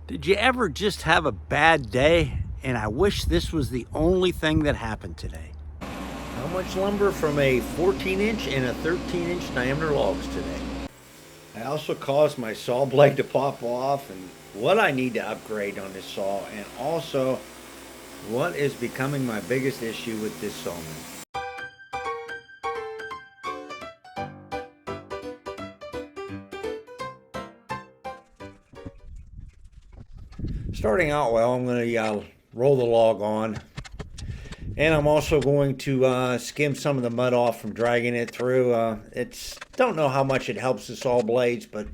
Did you ever just have a bad day? And I wish this was the only thing that happened today. How much lumber from a 14-inch and a 13-inch diameter logs today? I also caused my saw blade to pop off, and what I need to upgrade on this saw, and also what is becoming my biggest issue with this sawmill. Starting out well, I'm going to roll the log on, and I'm also going to skim some of the mud off from dragging it through. Don't know how much it helps the saw blades, but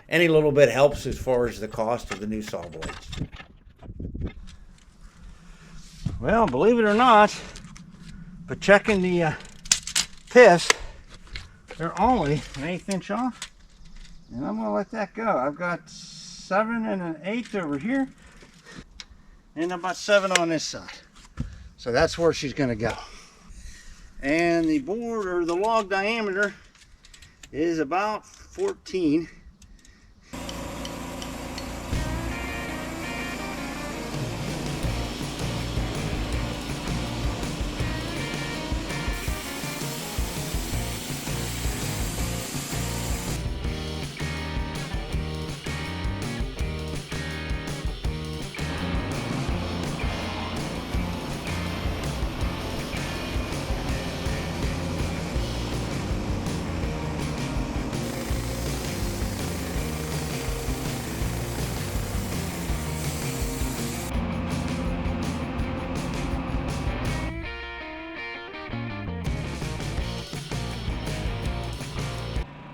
any little bit helps as far as the cost of the new saw blades. Well, believe it or not, but checking the piths, they're only an 1/8 inch off, and I'm going to let that go. I've got 7 1/8 over here, and about 7 on this side. So that's where she's going to go. And the board, or the log diameter, is about 14.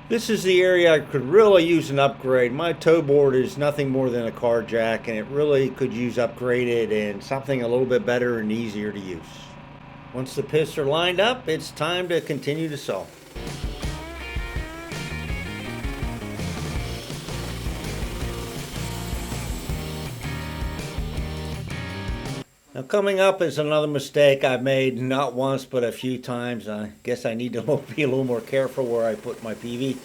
This is the area I could really use an upgrade. My toe board is nothing more than a car jack, and it really could use upgraded and something a little bit better and easier to use. Once the piths are lined up, it's time to continue to saw. Now, coming up is another mistake I've made, not once but a few times. I guess I need to be a little more careful where I put my PV.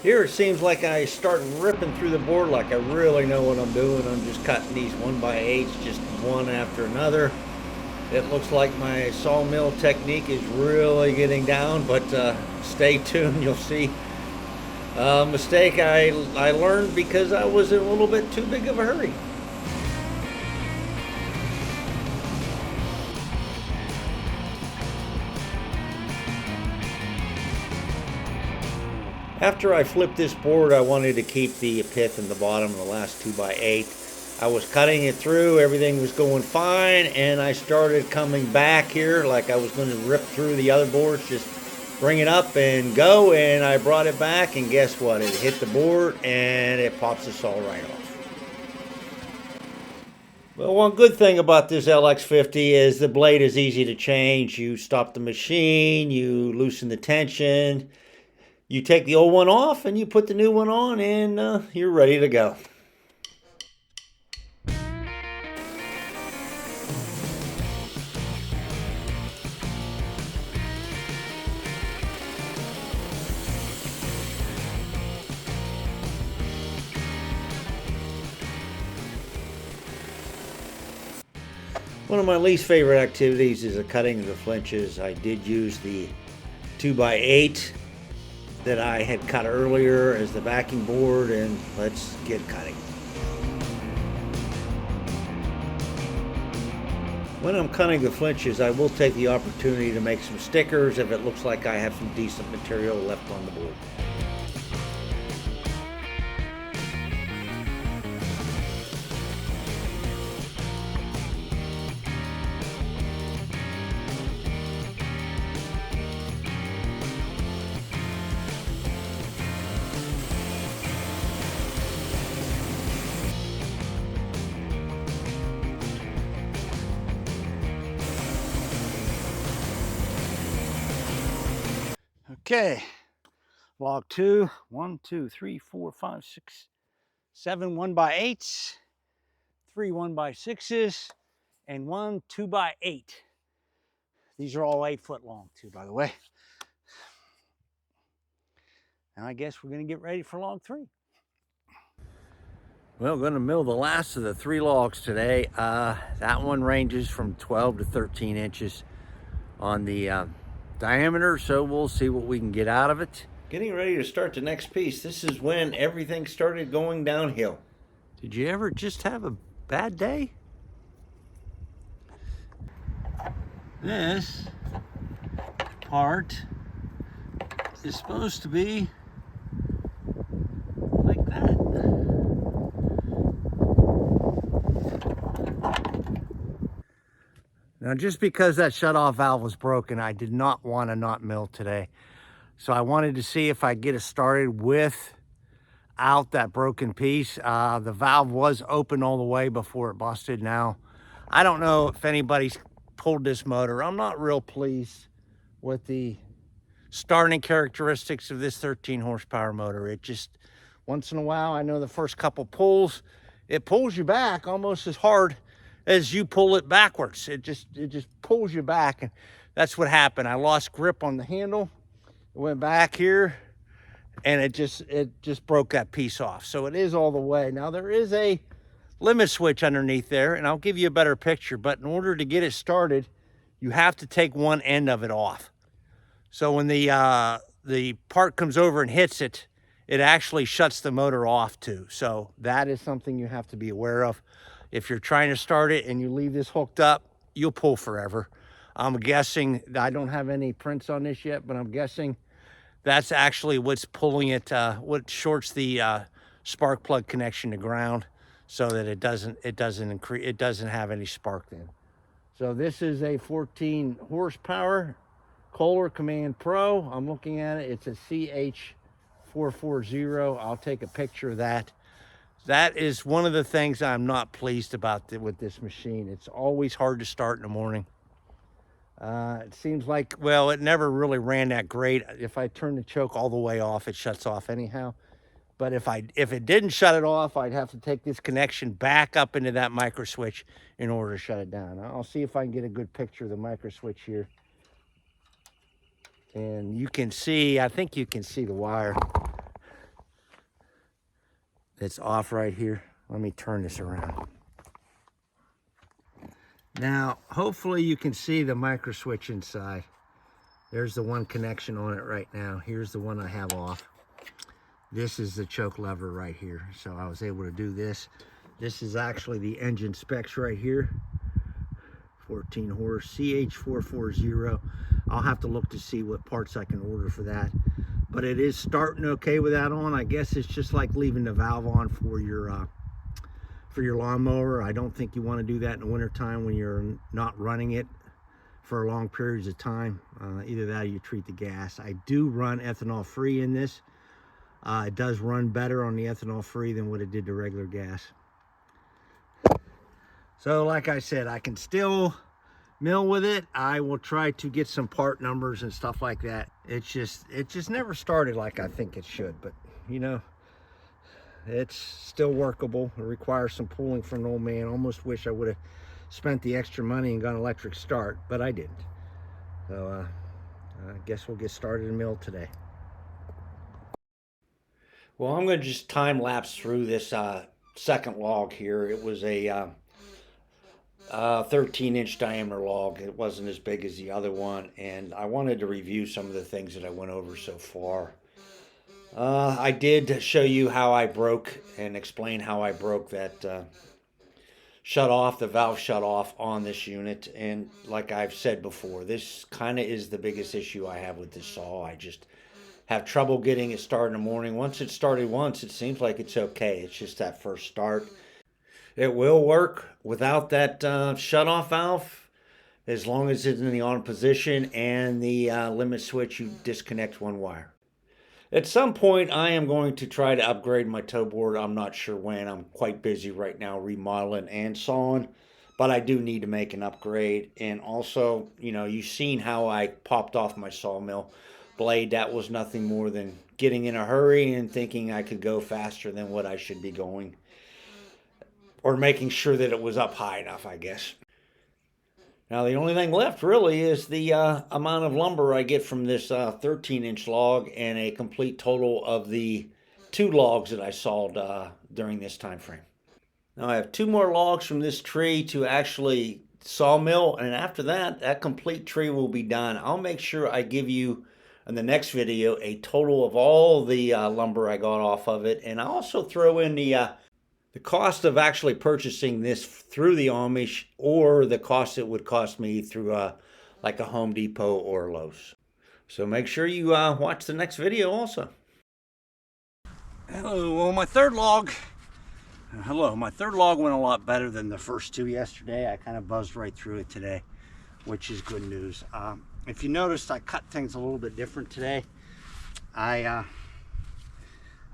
Here it seems like I start ripping through the board like I really know what I'm doing. I'm just cutting these 1x8s just one after another. It looks like my sawmill technique is really getting down, but stay tuned, you'll see. Mistake I learned because I was in a little bit too big of a hurry. After I flipped this board, I wanted to keep the pith in the bottom of the last 2x8. I was cutting it through, everything was going fine, and I started coming back here like I was going to rip through the other boards, just bring it up and go, and I brought it back, and guess what? It hit the board, and it pops the saw right off. Well, one good thing about this LX50 is the blade is easy to change. You stop the machine, you loosen the tension, you take the old one off and you put the new one on, and you're ready to go. One of my least favorite activities is the cutting of the flinches. I did use the 2x8 that I had cut earlier as the backing board, and let's get cutting. When I'm cutting the flinches, I will take the opportunity to make some stickers if it looks like I have some decent material left on the board. Okay, log 2, 1, 2, 3, 4, 5, 6, 7 1x8s, 3 1x6s, and 1 2x8. These are all 8-foot long too, by the way. And I guess we're gonna get ready for log 3. Well, I'm gonna mill the last of the 3 logs today. That one ranges from 12 to 13 inches on the diameter, so we'll see what we can get out of it. Getting ready to start the next piece. This is when everything started going downhill. Did you ever just have a bad day? This part is supposed to be like that. Now, just because that shutoff valve was broken, I did not want to not mill today. So I wanted to see if I get it started without that broken piece. The valve was open all the way before it busted. Now, I don't know if anybody's pulled this motor. I'm not real pleased with the starting characteristics of this 13 horsepower motor. It just, once in a while, I know the first couple pulls, it pulls you back almost as hard as you pull it backwards. It just pulls you back, and that's what happened. I lost grip on the handle. It went back here, and it just broke that piece off. So it is all the way. Now there is a limit switch underneath there, and I'll give you a better picture, but in order to get it started, you have to take one end of it off. So when the part comes over and hits it, it actually shuts the motor off too. So that is something you have to be aware of. If you're trying to start it and you leave this hooked up, you'll pull forever. I'm guessing, I don't have any prints on this yet, but I'm guessing that's actually what's pulling it, what shorts the spark plug connection to ground, so that it doesn't have any spark then. So this is a 14 horsepower Kohler Command Pro. I'm looking at it. It's a CH440. I'll take a picture of that. That is one of the things I'm not pleased about with this machine. It's always hard to start in the morning. It seems like, well, it never really ran that great. If I turn the choke all the way off, it shuts off anyhow. But if it didn't shut it off, I'd have to take this connection back up into that micro switch in order to shut it down. I'll see if I can get a good picture of the micro switch here. And you can see, I think you can see the wire. It's off right here. Let me turn this around. Now, hopefully you can see the micro switch inside. There's the one connection on it right now. Here's the one I have off. This is the choke lever right here. So I was able to do this. This is actually the engine specs right here. 14 horse CH440. I'll have to look to see what parts I can order for that. But it is starting okay with that on. I guess it's just like leaving the valve on for your lawnmower. I don't think you want to do that in the wintertime when you're not running it for long periods of time. Either that or you treat the gas. I do run ethanol free in this. It does run better on the ethanol free than what it did to regular gas. So like I said, I can still mill with it. I will try to get some part numbers and stuff like that. It just never started like I think it should, but you know, it's still workable. It requires some pulling from an old man. Almost wish I would have spent the extra money and got an electric start, but I didn't. So I guess we'll get started in mill today. Well, I'm going to just time lapse through this second log here. It was a 13-inch diameter log. It wasn't as big as the other one, and I wanted to review some of the things that I went over so far. I did show you how I broke and explain how I broke that the valve shut off on this unit. And like I've said before, this kind of is the biggest issue I have with this saw. I just have trouble getting it started in the morning. Once it's started once, it seems like it's okay. It's just that first start. It will work without that shut-off valve, as long as it's in the on position and the limit switch, you disconnect one wire. At some point, I am going to try to upgrade my tow board. I'm not sure when. I'm quite busy right now remodeling and sawing, but I do need to make an upgrade. And also, you know, you've seen how I popped off my sawmill. blade, that was nothing more than getting in a hurry and thinking I could go faster than what I should be going. Or making sure that it was up high enough, I guess. Now the only thing left really is the amount of lumber I get from this 13-inch log and a complete total of the 2 logs that I sawed during this time frame. Now I have 2 more logs from this tree to actually sawmill, and after that, that complete tree will be done. I'll make sure I give you in the next video a total of all the lumber I got off of it, and I'll also throw in the cost of actually purchasing this through the Amish, or the cost it would cost me through like a Home Depot or Lowe's. So make sure you watch the next video also. Hello, well my third log went a lot better than the first 2 yesterday. I kind of buzzed right through it today, which is good news. If you noticed, I cut things a little bit different today. I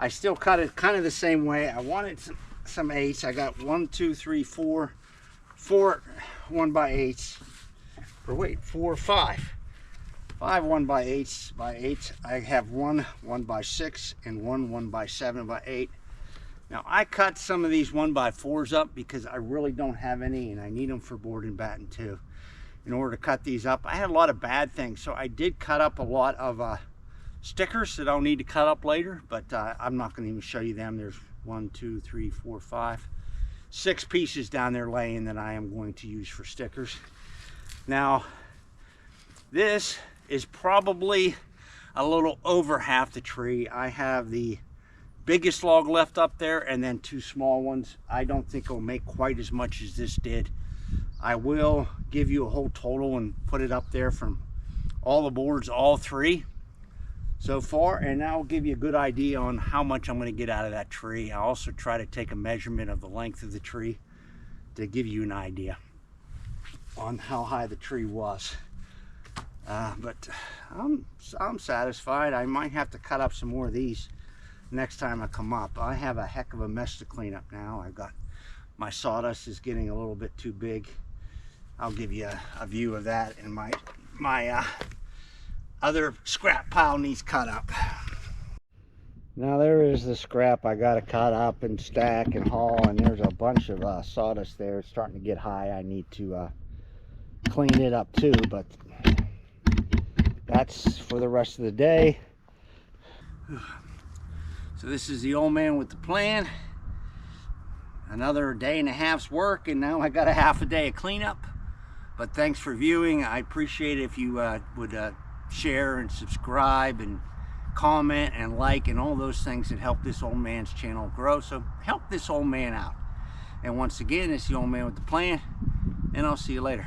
still cut it kind of the same way. I wanted some 8s. I got 1, 2, 3, 4 1x8s. Or wait, 4, 5 1x8s. I have 1 1x6 and 1 1x7x8. Now I cut some of these 1x4s up because I really don't have any, and I need them for board and batten too. In order to cut these up, I had a lot of bad things, so I did cut up a lot of stickers that I'll need to cut up later, but I'm not going to even show you them. There's 1, 2, 3, 4, 5, 6 pieces down there laying that I am going to use for stickers. Now this is probably a little over half the tree. I have the biggest log left up there and then 2 small ones. I don't think it'll make quite as much as this did. I will give you a whole total and put it up there from all the boards, all 3 so far, and that'll give you a good idea on how much I'm going to get out of that tree. I also try to take a measurement of the length of the tree to give you an idea on how high the tree was. But I'm satisfied. I might have to cut up some more of these next time I come up. I have a heck of a mess to clean up now. I've got my sawdust is getting a little bit too big. I'll give you a view of that, and my other scrap pile needs cut up. Now there is the scrap I got to cut up and stack and haul, and there's a bunch of sawdust there. It's starting to get high. I need to clean it up too, but that's for the rest of the day. So this is the old man with the plan. Another day and a half's work, and now I got a half a day of cleanup. But thanks for viewing. I appreciate it if you would share and subscribe and comment and like and all those things that help this old man's channel grow. So help this old man out. And once again, it's the old man with the plan, and I'll see you later.